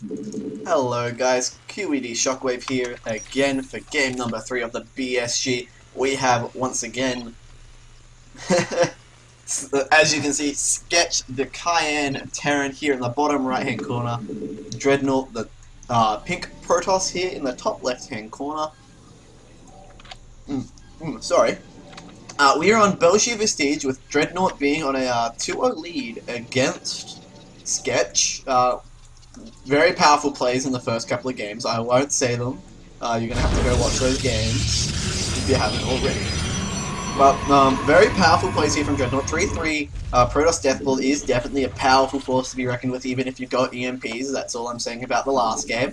Hello guys, QED Shockwave here again for game number 3 of the BSG. We have once again, as you can see, Sketch the Cayenne Terran here in the bottom right hand corner, Dreadnought the pink Protoss here in the top left hand corner. Sorry. We are on BSG Vestige with Dreadnought being on a 2-0 lead against Sketch. Very powerful plays in the first couple of games. I won't say them. You're gonna have to go watch those games if you haven't already. But very powerful plays here from Dreadnought. 3-3 Protoss Deathball is definitely a powerful force to be reckoned with, even if you've got EMPs. That's all I'm saying about the last game.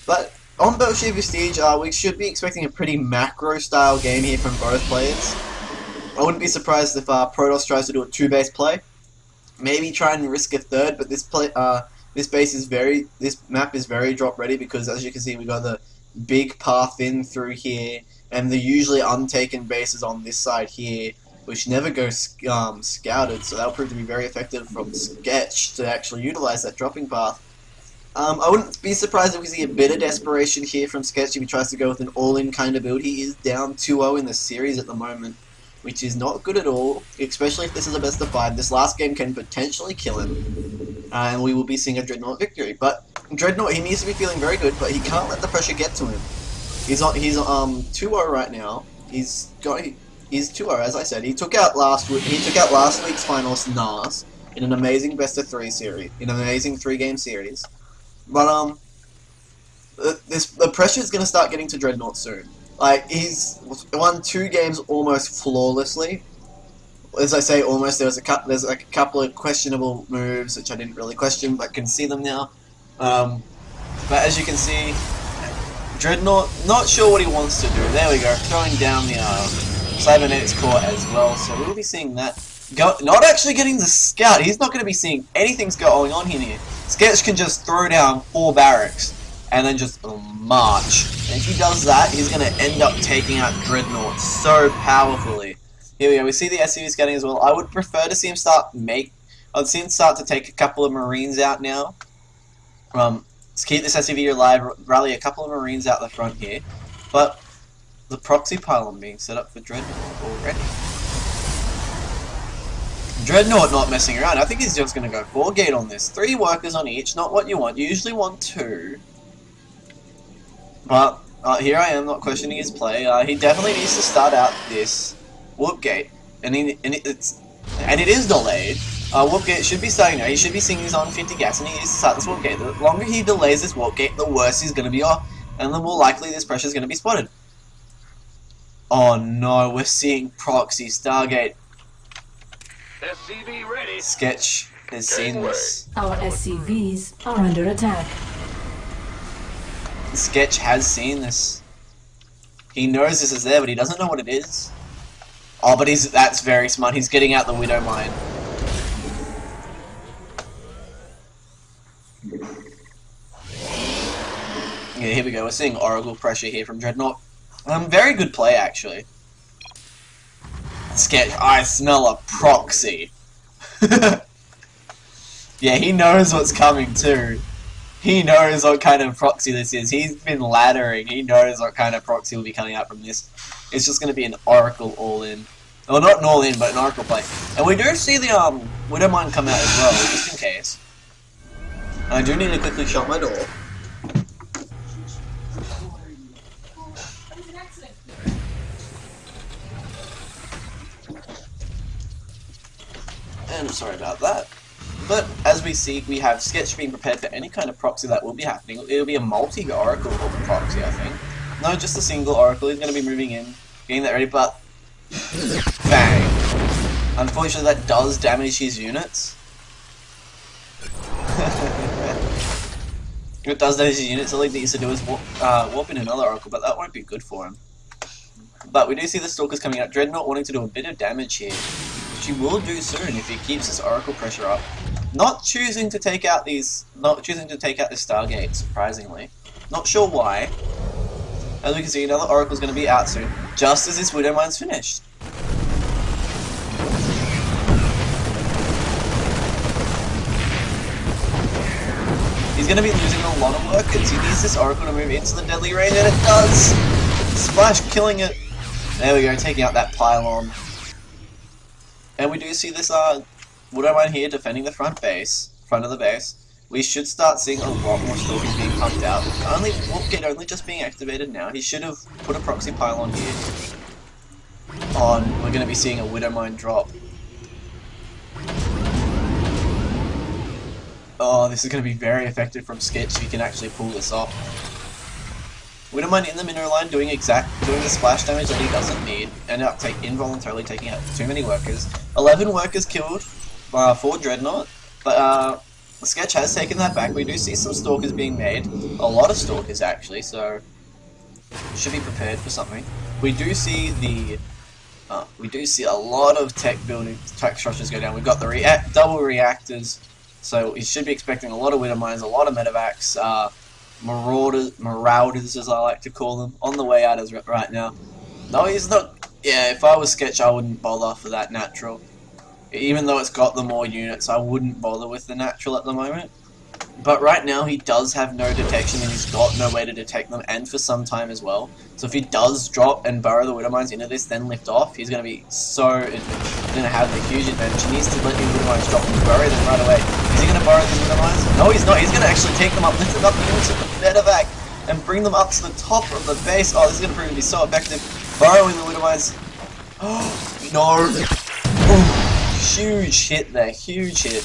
But on BSG Vestige, we should be expecting a pretty macro-style game here from both players. I wouldn't be surprised if Protoss tries to do a 2-base play. Maybe try and risk a third, but this map is very drop ready because, as you can see, we got the big path in through here, and the usually untaken bases on this side here, which never go scouted. So that'll prove to be very effective from Sketch to actually utilize that dropping path. I wouldn't be surprised if we see a bit of desperation here from Sketch if he tries to go with an all-in kind of build. He is down 2-0 in the series at the moment, which is not good at all, especially if this is a best of 5. This last game can potentially kill him, and we will be seeing a Dreadnought victory. But Dreadnought, he needs to be feeling very good, but he can't let the pressure get to him. He's 2-0 right now. He's 2-0, as I said. He took out last week's finalist Nas in an amazing best of 3 series, in an amazing 3-game series. But the pressure is going to start getting to Dreadnought soon. Like, he's won 2 games almost flawlessly. As I say, almost. There's like a couple of questionable moves which I didn't really question, but can see them now. But as you can see, Dreadnought not sure what he wants to do. There we go, throwing down the Cybernetics core as well. So we'll be seeing that. Not actually getting the scout. He's not going to be seeing anything's going on here. Sketch can just throw down 4 barracks and then just march. And if he does that, he's going to end up taking out Dreadnought so powerfully. Here we go. We see the SCV scouting as well. I would prefer to see him start to take a couple of Marines out now. Let's keep this SCV alive. Rally a couple of Marines out the front here. But the proxy pylon being set up for Dreadnought already. Dreadnought not messing around. I think he's just going to go 4-gate on this. 3 workers on each, not what you want. You usually want 2. But here I am, not questioning his play. He definitely needs to start out this warp gate, and it is delayed. Warp gate should be starting now. He should be seeing his on 50 gas, and he needs to start this warp gate. The longer he delays this warp gate, the worse he's going to be off, and the more likely this pressure is going to be spotted. Oh no, we're seeing proxy Stargate. SCV ready. Sketch has seen this. Our SCVs are under attack. Sketch has seen this. He knows this is there, but he doesn't know what it is. Oh, but that's very smart. He's getting out the Widow Mine. Yeah, here we go. We're seeing Oracle pressure here from Dreadnought. Very good play, actually. Sketch, I smell a proxy. Yeah, he knows what's coming too. He knows what kind of proxy this is. He's been laddering. He knows what kind of proxy will be coming out from this. It's just going to be an Oracle all-in. Well, not an all-in, but an Oracle play. And we do see the Widow Mine come out as well, just in case. I do need to quickly shut my door. And sorry about that. But as we see, we have Sketch being prepared for any kind of proxy that will be happening. It'll be a multi-Oracle proxy, I think. No, just a single Oracle. He's going to be moving in, getting that ready, but bang. Unfortunately, that does damage his units. It does damage his units. All he needs to do is warp in another Oracle, but that won't be good for him. But we do see the Stalkers coming out. Dreadnought wanting to do a bit of damage here, which he will do soon if he keeps his Oracle pressure up. Not choosing to take out the Stargate, surprisingly. Not sure why. As we can see, another Oracle's going to be out soon, just as this Widow Mine's finished. He's going to be losing a lot of workers. He needs this Oracle to move into the deadly range, and it does! Splash killing it. There we go, taking out that pylon. And we do see this Widowmine here defending the front of the base. We should start seeing a lot more stalkers being pumped out. Only just being activated now. He should have put a proxy pylon here. We're going to be seeing a Widowmine drop. Oh, this is going to be very effective from Sketch if he can actually pull this off. Widowmine in the mineral line doing the splash damage that he doesn't need, and involuntarily taking out too many workers. 11 workers killed for Dreadnought, but Sketch has taken that back. We do see some stalkers being made, a lot of stalkers actually, so should be prepared for something. We do see a lot of tech structures go down. We've got the double reactors, so we should be expecting a lot of Widowmines, a lot of medevacs, marauders as I like to call them, on the way out as right now. No, he's not. Yeah, if I was Sketch, I wouldn't bother for that natural. Even though it's got the more units, I wouldn't bother with the natural at the moment. But right now, he does have no detection, and he's got no way to detect them, and for some time as well. So if he does drop and burrow the Widowmines into this, then lift off, he's going to be going to have the huge advantage. He needs to let these Widowmines drop and burrow them right away. Is he going to burrow the Widowmines? No, he's not. He's going to actually take them up, lift them up into the medevac, and bring them up to the top of the base. Oh, this is going to prove to be so effective. Burrowing the Widowmines. Oh, no. Oh, huge hit there. Huge hit.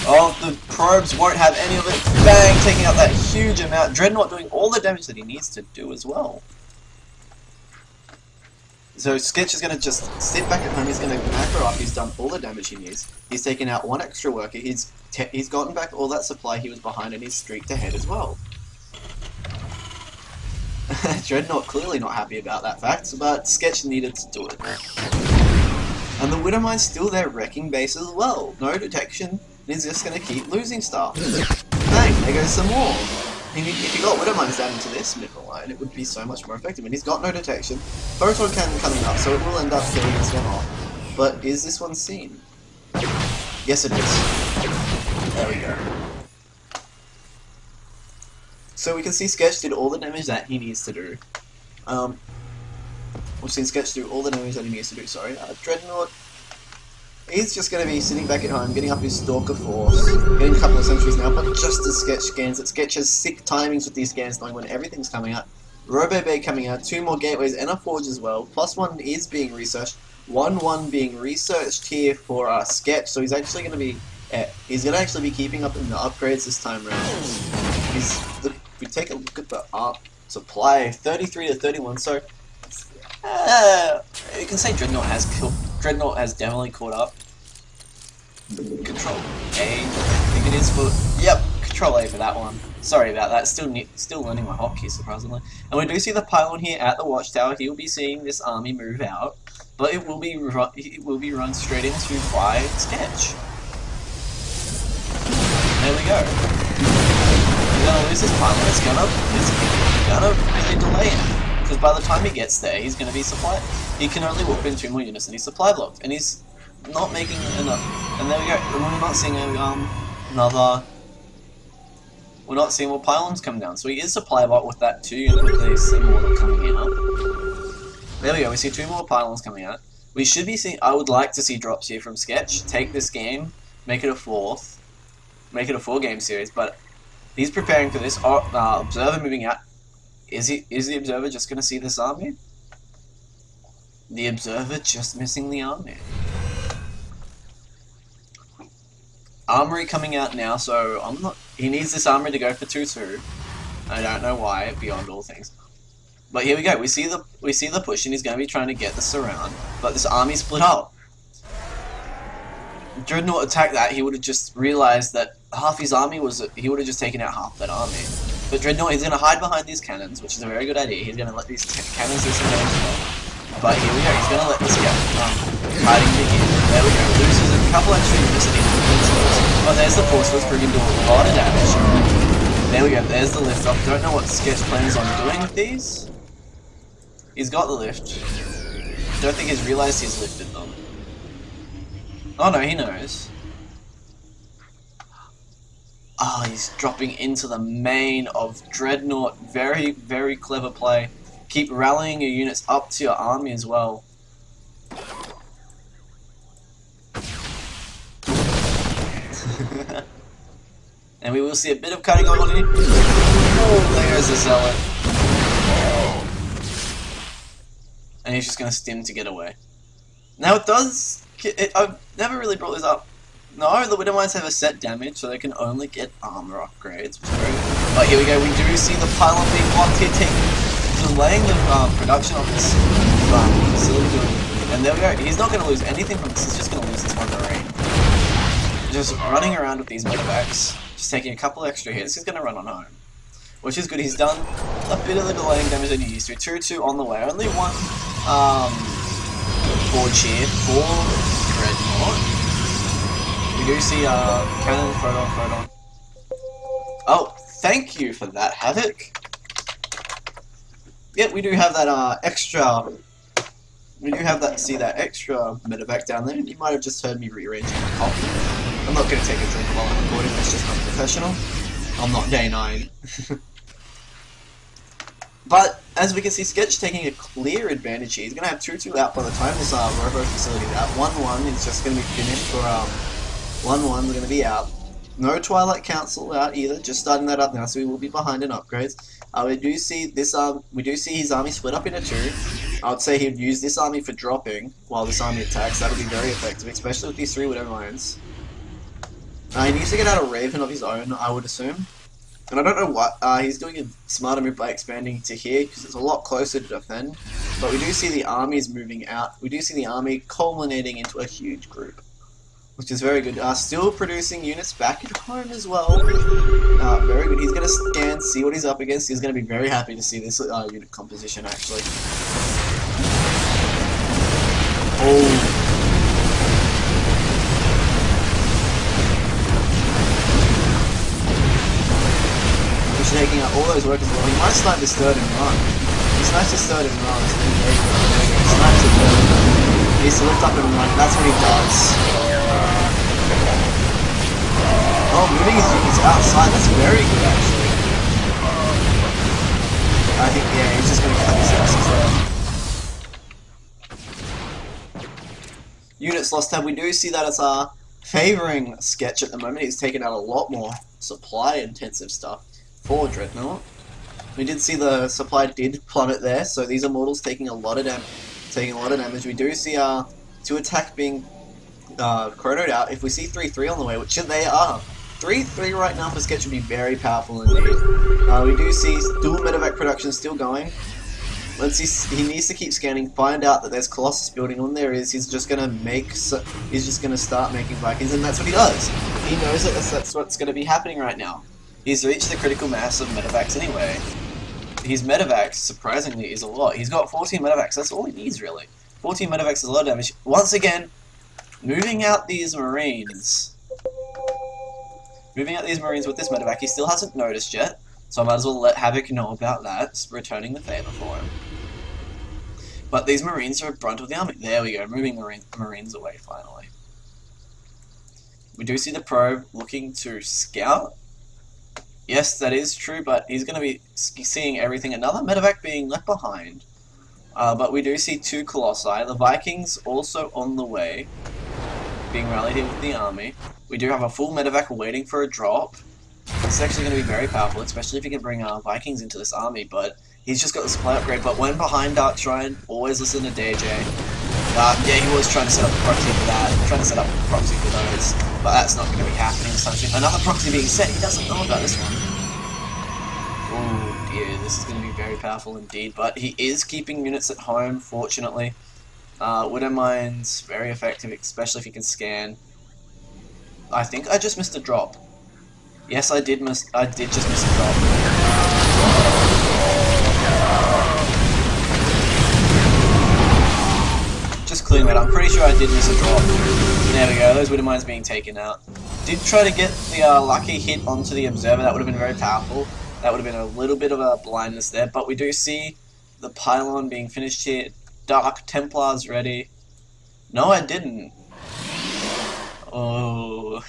Oh, the probes won't have any of it. Bang! Taking out that huge amount. Dreadnought doing all the damage that he needs to do as well. So Sketch is going to just sit back at home. He's going to macro up. He's done all the damage he needs. He's taken out one extra worker. He's gotten back all that supply he was behind, and he's streaked ahead as well. Dreadnought clearly not happy about that fact, but Sketch needed to do it. And the Widowmine's still there wrecking base as well. No detection. He's just going to keep losing stuff. Bang, there goes some more. If you got Widowmines down into this mineral line, it would be so much more effective. And he's got no detection. Photon cannon coming up, so it will end up killing this one off. But is this one seen? Yes, it is. There we go. So we can see Sketch did all the damage that he needs to do. We've seen Sketch do all the damage that he needs to do, sorry. Dreadnought, he's just going to be sitting back at home, getting up his Stalker Force, getting a couple of sentries now, but just as Sketch scans it. Sketch has sick timings with these scans, knowing when everything's coming out. Robo Bay coming out, 2 more gateways and a Forge as well. +1 is being researched. 1-1 being researched here for Sketch, so he's actually going to be actually be keeping up in the upgrades this time around. If we take a look at the supply, 33 to 31, so you can say Dreadnought has definitely caught up. Control A, I think it is for, yep, Control A for that one. Sorry about that, still learning my hotkeys surprisingly. And we do see the pylon here at the watchtower. He will be seeing this army move out, but it will be run straight into by Sketch. There we go. He's gonna lose this pylon. It's gonna really delay him, because by the time he gets there, he's gonna be supplied. He can only whoop in 2 more units, and he's supply blocked, and he's not making enough. And there we go. We're not seeing we're not seeing more pylons come down. So he is supply blocked with that 2 units with these more coming in up. There we go. We see 2 more pylons coming out. We should be seeing. I would like to see drops here from Sketch. Take this game, make it a 4th, make it a 4-game series, but he's preparing for this. Observer moving out. Is the Observer just going to see this army? The Observer just missing the army. Armory coming out now, so he needs this armory to go for 2-2. I don't know why, beyond all things. But here we go. We see the push, and he's going to be trying to get the surround. But this army split up. Dreadnought attacked that. He would have just realized that half his army he would have just taken out half that army. But Dreadnought is going to hide behind these cannons, which is a very good idea. He's going to let these cannons do some damage as well. But here we go. He's going to let this go. Hiding begin. There we go. Loses a couple extra units and he but there's the Force Fields proving to do a lot of damage. There we go. There's the lift off. Don't know what Sketch plans on doing with these. He's got the lift. Don't think he's realized he's lifted them. Oh no, he knows. Ah, oh, he's dropping into the main of Dreadnought. Very, very clever play. Keep rallying your units up to your army as well. And we will see a bit of cutting on here. Oh, there's a Zealot. And he's just going to stim to get away. Now it does... I've never really brought this up. No, the Widowmines have a set damage, so they can only get armor upgrades. But here we go, we do see the pylon being blocked here, delaying the production of this facility. And there we go, he's not going to lose anything from this, he's just going to lose this one Marine. Just running around with these medevacs, just taking a couple extra hits, he's going to run on home. Which is good, he's done a bit of the delaying damage that he used to. 2-2 on the way, only one forge here for Dreadnought. We do see cannon, photon. Oh, thank you for that, Havoc. Yeah, we do have that extra. We do have that. See that extra medevac down there. You might have just heard me rearranging my coffee. I'm not going to take a drink while I'm recording. That's just unprofessional. I'm not day 9. But as we can see, Sketch taking a clear advantage here. He's going to have 2-2 out by the time this Robo facility is out. 1-1 is just going to be finished for 1-1's going to be out. No Twilight Council out either, just starting that up now, so we will be behind in upgrades. We do see this. We do see his army split up into 2. I would say he'd use this army for dropping while this army attacks. That would be very effective, especially with these 3 Widowmines. He needs to get out a Raven of his own, I would assume. And I don't know what. He's doing a smarter move by expanding to here because it's a lot closer to defend. But we do see the armies moving out. We do see the army culminating into a huge group, which is very good. Still producing units back at home as well. Very good. He's going to scan, see what he's up against. He's going to be very happy to see this unit composition, actually. Oh. He's taking out all those workers as well. He might snipe this 3rd and run. He snipes this 3rd and runs. He snipes the 3rd. He needs to lift up and run. That's what he does. Oh, moving his units outside, that's very good actually. I think, yeah, he's just going to cut his asses there. Units lost tab, we do see that it's favouring Sketch at the moment. He's taken out a lot more supply intensive stuff for Dreadnought. We did see the supply did plummet there, so these Immortals taking a lot of damage. We do see 2 attack being chronoed out. If we see 3-3 on the way, which they are, 3-3 right now for Sketch would be very powerful indeed. We do see dual medevac production still going. Let's see. He needs to keep scanning, find out that there's Colossus building. When there is, he's just gonna start making Vikings, and that's what he does. He knows that that's what's going to be happening right now. He's reached the critical mass of medevacs anyway. His medevacs, surprisingly, is a lot. He's got 14 medevacs. That's all he needs, really. 14 medevacs is a lot of damage. Once again, moving out these Marines. Moving out these Marines with this medevac, he still hasn't noticed yet, so I might as well let Havoc know about that, returning the favour for him. But these Marines are a brunt of the army. There we go, moving Marines away finally. We do see the probe looking to scout. Yes, that is true, but he's going to be seeing everything. Another medevac being left behind. But we do see 2 Colossi. The Vikings also on the way, being rallied in with the army. We do have a full medevac waiting for a drop. This is actually going to be very powerful, especially if he can bring Vikings into this army, but he's just got the supply upgrade. But when behind Dark Shrine, always listen to DJ. Yeah, he was trying to set up a proxy for that, trying to set up a proxy for those, but that's not going to be happening this time soon. Another proxy being set, he doesn't know about this one. Oh dear, this is going to be very powerful indeed, but he is keeping units at home, fortunately. Widowmine's very effective, especially if he can scan. I think I just missed a drop. Yes, I did just miss a drop. Just clearing that. I'm pretty sure I did miss a drop. There we go. Those Widowmines being taken out. Did try to get the lucky hit onto the Observer. That would have been very powerful. That would have been a little bit of a blindness there. But we do see the pylon being finished here. Dark Templars ready. No, I didn't. Oh.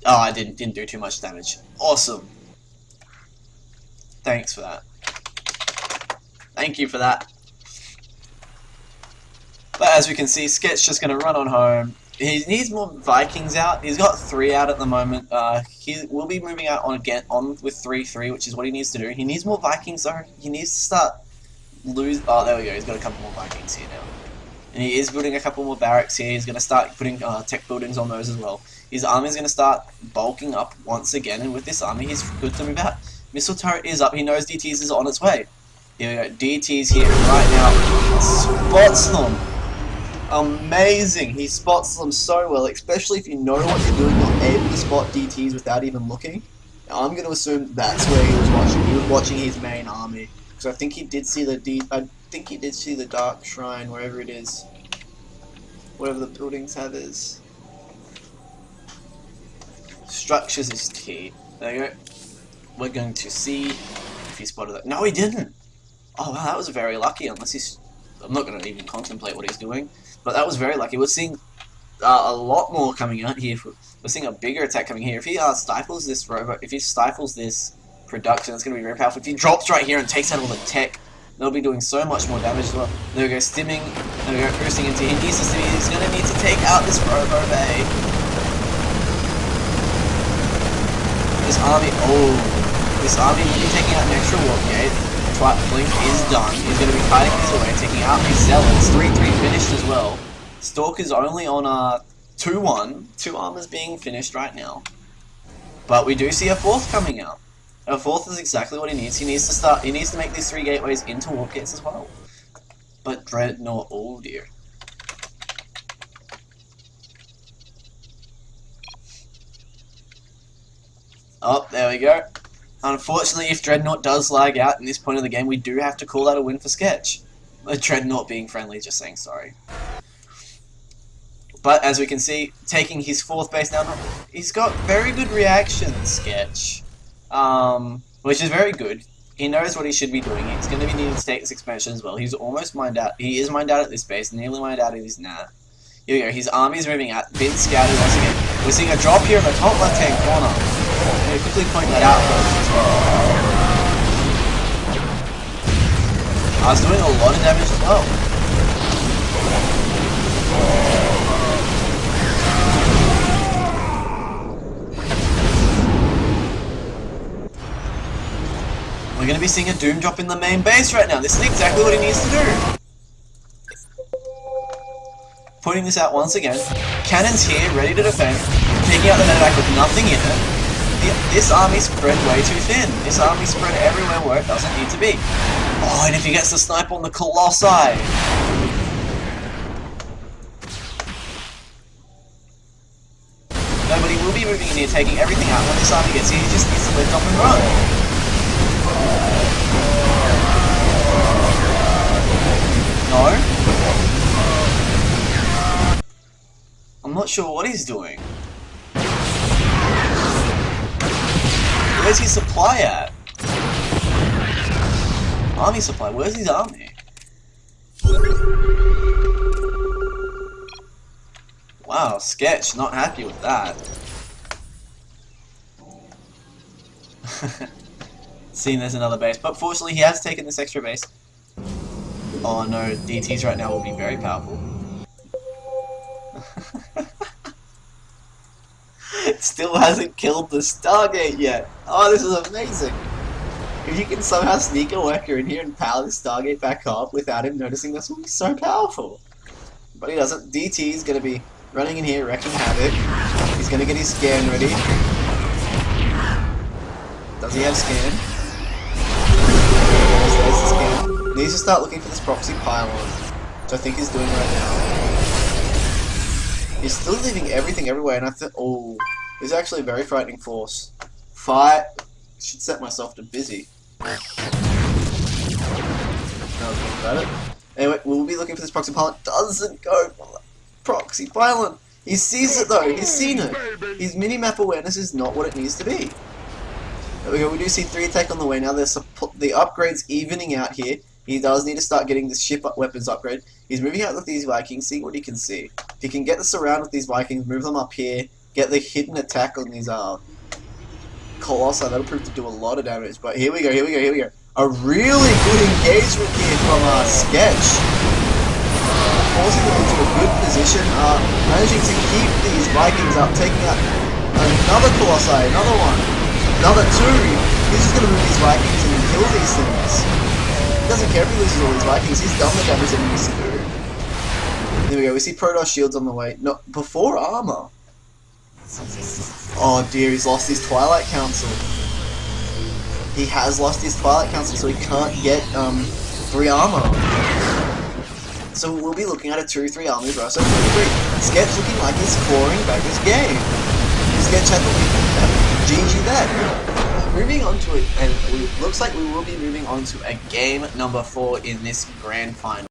Oh, I didn't do too much damage. Awesome. Thanks for that. Thank you for that. But as we can see, Sketch just going to run on home. He needs more Vikings out. He's got 3 out at the moment. He will be moving out on with 3-3, which is what he needs to do. He needs more Vikings though. He needs to start Oh, there we go. He's got a couple more Vikings here now. And he is building a couple more barracks here. He's going to start putting tech buildings on those as well. His army is going to start bulking up once again, and with this army, he's good to move out. Missile turret is up. He knows DTs is on its way. Here we go. DTs here right now. Spots them. Amazing. He spots them so well, especially if you know what you're doing. You're able to spot DTs without even looking. Now, I'm going to assume that's where he was watching. He was watching his main army. Because I think he did see the Dark Shrine, wherever it is. Whatever the buildings have is. Structures is key. There you go. We're going to see if he spotted that. No, he didn't! Oh wow, that was very lucky, unless he's... I'm not going to even contemplate what he's doing. But that was very lucky. We're seeing a lot more coming out here. We're seeing a bigger attack coming here. If he stifles this robot, if he stifles this production, it's going to be very powerful. If he drops right here and takes out all the tech, they'll be doing so much more damage as well. There we go, stimming. There we go, boosting into him. He's going to need to take out this robo bay. This army, this army will be taking out an extra warp gate. Blink is done. He's going to be fighting his way, taking out these zealots. 3-3 finished as well. Stalker's only on 2-1. 2 armors being finished right now. But we do see a 4th coming out. A 4th is exactly what he needs. He needs to make these 3 gateways into warp gates as well. But Dreadnought, oh dear. Oh, there we go. Unfortunately, if Dreadnought does lag out in this point of the game, we do have to call that a win for Sketch. Dreadnought being friendly, just saying sorry. But as we can see, taking his 4th base now, he's got very good reactions, Sketch. Which is very good. He knows what he should be doing. He's going to be needing to take this expansion as well. He's almost mined out. He is mined out at this base, nearly mined out at his Nat. Here we go, his army is moving out, been scouted once again. We're seeing a drop here in the top left-hand corner. Let me quickly point that out as well. I was doing a lot of damage as well. We're going to be seeing a Doom drop in the main base right now. This is exactly what he needs to do. Putting this out once again. Cannons here, ready to defend. Taking out the medevac with nothing in it. This army spread way too thin. This army spread everywhere where it doesn't need to be. Oh, and if he gets the snipe on the Colossi. No, but he will be moving in here, taking everything out. When this army gets here, he just needs to lift off and run. No? I'm not sure what he's doing. Where's his supply at? Army supply, where's his army? Wow, Sketch, not happy with that. Seeing there's another base, but fortunately he has taken this extra base. Oh no, DTs right now will be very powerful. It still hasn't killed the Stargate yet. Oh, this is amazing. If you can somehow sneak a worker in here and power the Stargate back up without him noticing, this will be so powerful. But he doesn't. DT is going to be running in here, wrecking havoc. He's going to get his scan ready. Does he have scan? There's the scan. Needs to start looking for this proxy pylon, which I think he's doing right now. He's still leaving everything everywhere, and I think, oh, he's actually a very frightening force. Fight. Should set myself to busy. That was good about it. Anyway, we'll be looking for this proxy pylon. Doesn't go for proxy pylon. He sees it though. He's seen it. His mini-map awareness is not what it needs to be. There we go. We do see 3 attack on the way now. There's the upgrades evening out here. He does need to start getting this ship weapons upgrade. He's moving out with these Vikings, seeing what he can see. If he can get the surround with these Vikings, move them up here, get the hidden attack on these Colossi. That'll prove to do a lot of damage. But here we go, here we go, here we go. A really good engagement here from Sketch. Forcing them into a good position. Managing to keep these Vikings up, taking out another Colossi, another one, another two. He's just going to move these Vikings and kill these things. He doesn't care if he loses all these Vikings. He's done the damage that he needs to do. There we go. We see Protoss shields on the way. No, before armor. Oh dear, he's lost his Twilight Council. He has lost his Twilight Council, so he can't get 3 armor. So we'll be looking at a 2-3 army versus a 2-3. Sketch looking like he's clawing back his game. Sketch had the lead. GG that. Moving on to it, and it looks like we will be moving on to a game number 4 in this grand final.